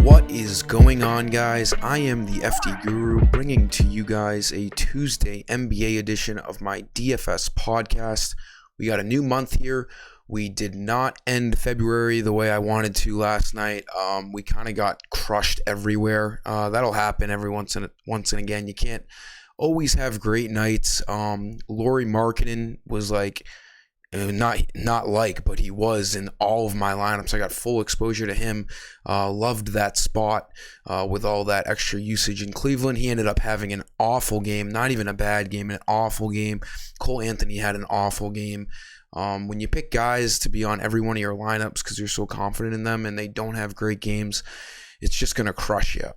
What is going on, guys? I am the FD Guru, bringing to you guys a Tuesday NBA edition of my DFS podcast. We got a new month here. We did not end February the way I wanted to last night. We kind of got crushed everywhere. That'll happen every once and again. You can't always have great nights. Lauri Markkanen was like, but he was in all of my lineups. I got full exposure to him. Loved that spot with all that extra usage in Cleveland. He ended up having an awful game, not even a bad game, an awful game. Cole Anthony had an awful game. When you pick guys to be on every one of your lineups because you're so confident in them and they don't have great games, it's just going to crush you.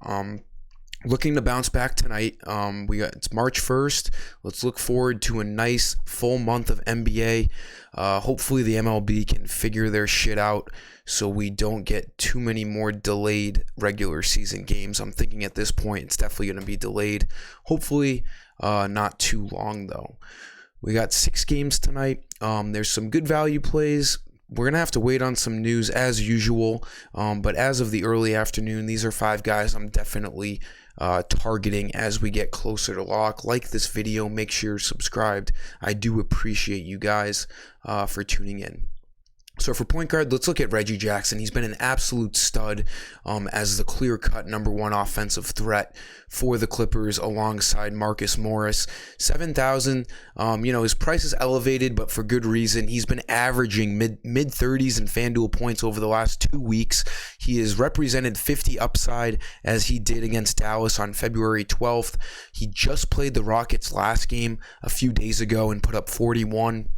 Looking to bounce back tonight. It's March 1st. Let's look forward to a nice full month of NBA. Hopefully the MLB can figure their shit out so we don't get too many more delayed regular season games. I'm thinking at this point it's definitely going to be delayed. Hopefully not too long though. We got 6 games tonight. There's some good value plays. We're going to have to wait on some news as usual, but as of the early afternoon, these are 5 guys I'm definitely targeting as we get closer to lock. Like this video, make sure you're subscribed. I do appreciate you guys for tuning in. So for point guard, let's look at Reggie Jackson. He's been an absolute stud as the clear-cut number 1 offensive threat for the Clippers alongside Marcus Morris. 7,000, his price is elevated, but for good reason. He's been averaging mid-30s in FanDuel points over the last 2 weeks. He has represented 50 upside as he did against Dallas on February 12th. He just played the Rockets last game a few days ago and put up 41.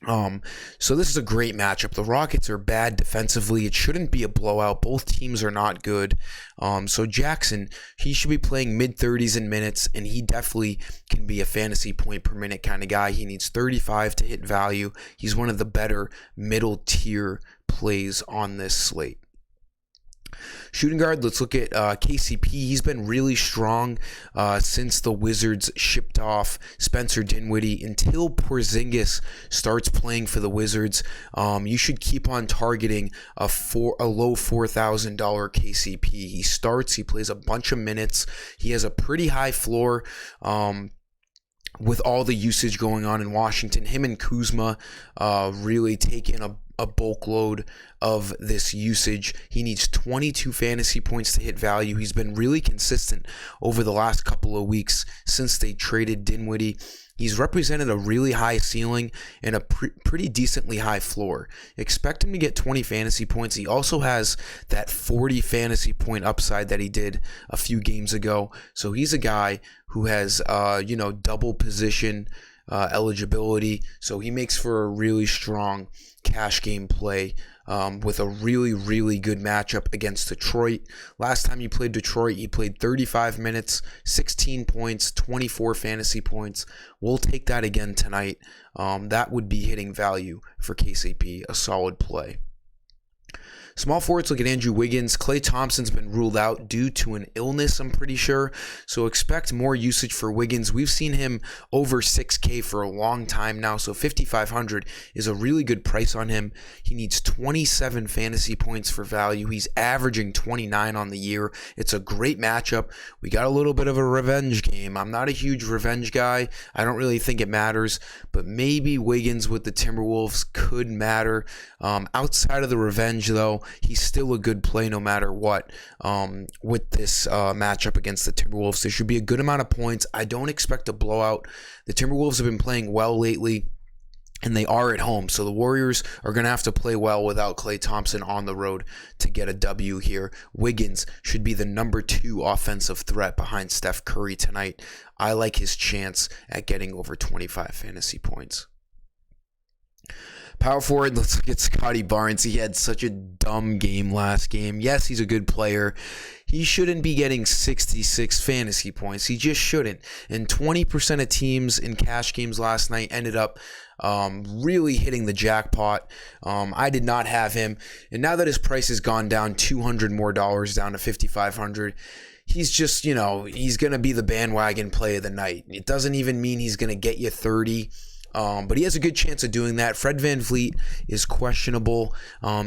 So this is a great matchup. The Rockets are bad defensively. It shouldn't be a blowout. Both teams are not good. So Jackson, he should be playing mid-30s in minutes, and he definitely can be a fantasy point per minute kind of guy. He needs 35 to hit value. He's one of the better middle tier plays on this slate. Shooting guard, let's look at KCP. He's been really strong since the Wizards shipped off Spencer Dinwiddie. Until Porzingis starts playing for the Wizards, you should keep on targeting a low $4,000 KCP. He starts, he plays a bunch of minutes. He has a pretty high floor. With all the usage going on in Washington, him and Kuzma really take in a bulk load of this usage. He needs 22 fantasy points to hit value. He's been really consistent over the last couple of weeks since they traded Dinwiddie. He's represented a really high ceiling and a pretty decently high floor. Expect him to get 20 fantasy points. He also has that 40 fantasy point upside that he did a few games ago. So he's a guy who has, double position eligibility. So he makes for a really strong cash game play with a really, really good matchup against Detroit. Last time he played Detroit, he played 35 minutes, 16 points, 24 fantasy points. We'll take that again tonight. That would be hitting value for KCP, a solid play. Small forwards, look at Andrew Wiggins. Klay Thompson's been ruled out due to an illness, I'm pretty sure. So expect more usage for Wiggins. We've seen him over 6K for a long time now, so 5,500 is a really good price on him. He needs 27 fantasy points for value. He's averaging 29 on the year. It's a great matchup. We got a little bit of a revenge game. I'm not a huge revenge guy. I don't really think it matters, but maybe Wiggins with the Timberwolves could matter. Outside of the revenge, though, he's still a good play no matter what. With this matchup against the Timberwolves, there should be a good amount of points. I don't expect a blowout. The Timberwolves have been playing well lately, and they are at home. So the Warriors are going to have to play well without Klay Thompson on the road to get a W here. Wiggins should be the number 2 offensive threat behind Steph Curry tonight. I like his chance at getting over 25 fantasy points. Power forward, let's look at Scotty Barnes. He had such a dumb game last game. Yes, he's a good player. He shouldn't be getting 66 fantasy points. He just shouldn't. And 20% of teams in cash games last night ended up really hitting the jackpot. I did not have him. And now that his price has gone down $200 more down to $5,500, he's just, he's going to be the bandwagon play of the night. It doesn't even mean he's going to get you 30 But he has a good chance of doing that. Fred VanVleet is questionable.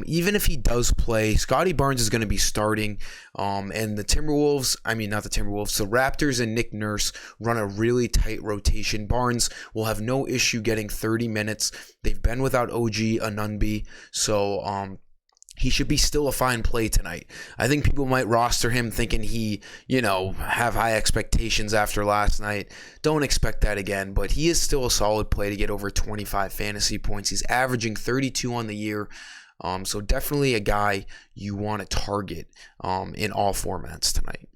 Even if he does play, Scotty Barnes is going to be starting. And the Timberwolves, not the Timberwolves, the Raptors and Nick Nurse run a really tight rotation. Barnes will have no issue getting 30 minutes. They've been without OG Anunoby, so he should be still a fine play tonight. I think people might roster him thinking he, have high expectations after last night. Don't expect that again, but he is still a solid play to get over 25 fantasy points. He's averaging 32 on the year, so definitely a guy you want to target in all formats tonight.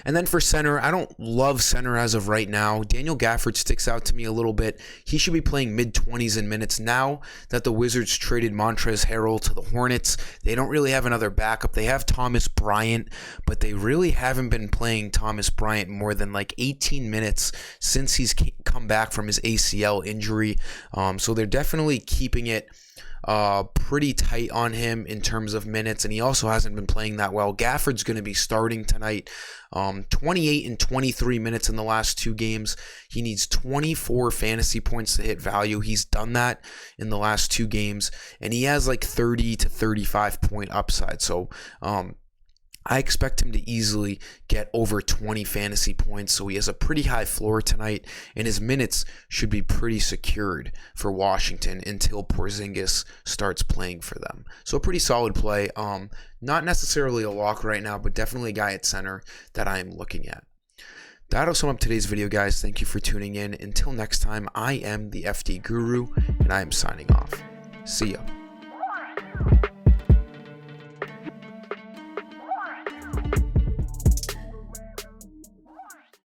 And then for center, I don't love center as of right now. Daniel Gafford sticks out to me a little bit. He should be playing mid-20s in minutes now that the Wizards traded Montrezl Harrell to the Hornets. They don't really have another backup. They have Thomas Bryant, but they really haven't been playing Thomas Bryant more than like 18 minutes since he's come back from his ACL injury. So they're definitely keeping it pretty tight on him in terms of minutes, and he also hasn't been playing that well. Gafford's going to be starting tonight. 28 and 23 minutes in the last 2 games. He needs 24 fantasy points to hit value. He's done that in the last 2 games, and he has like 30 to 35 point upside. So I expect him to easily get over 20 fantasy points, so he has a pretty high floor tonight, and his minutes should be pretty secured for Washington until Porzingis starts playing for them. So a pretty solid play. Not necessarily a lock right now, but definitely a guy at center that I am looking at. That'll sum up today's video, guys. Thank you for tuning in. Until next time, I am the FD Guru, and I am signing off. See ya.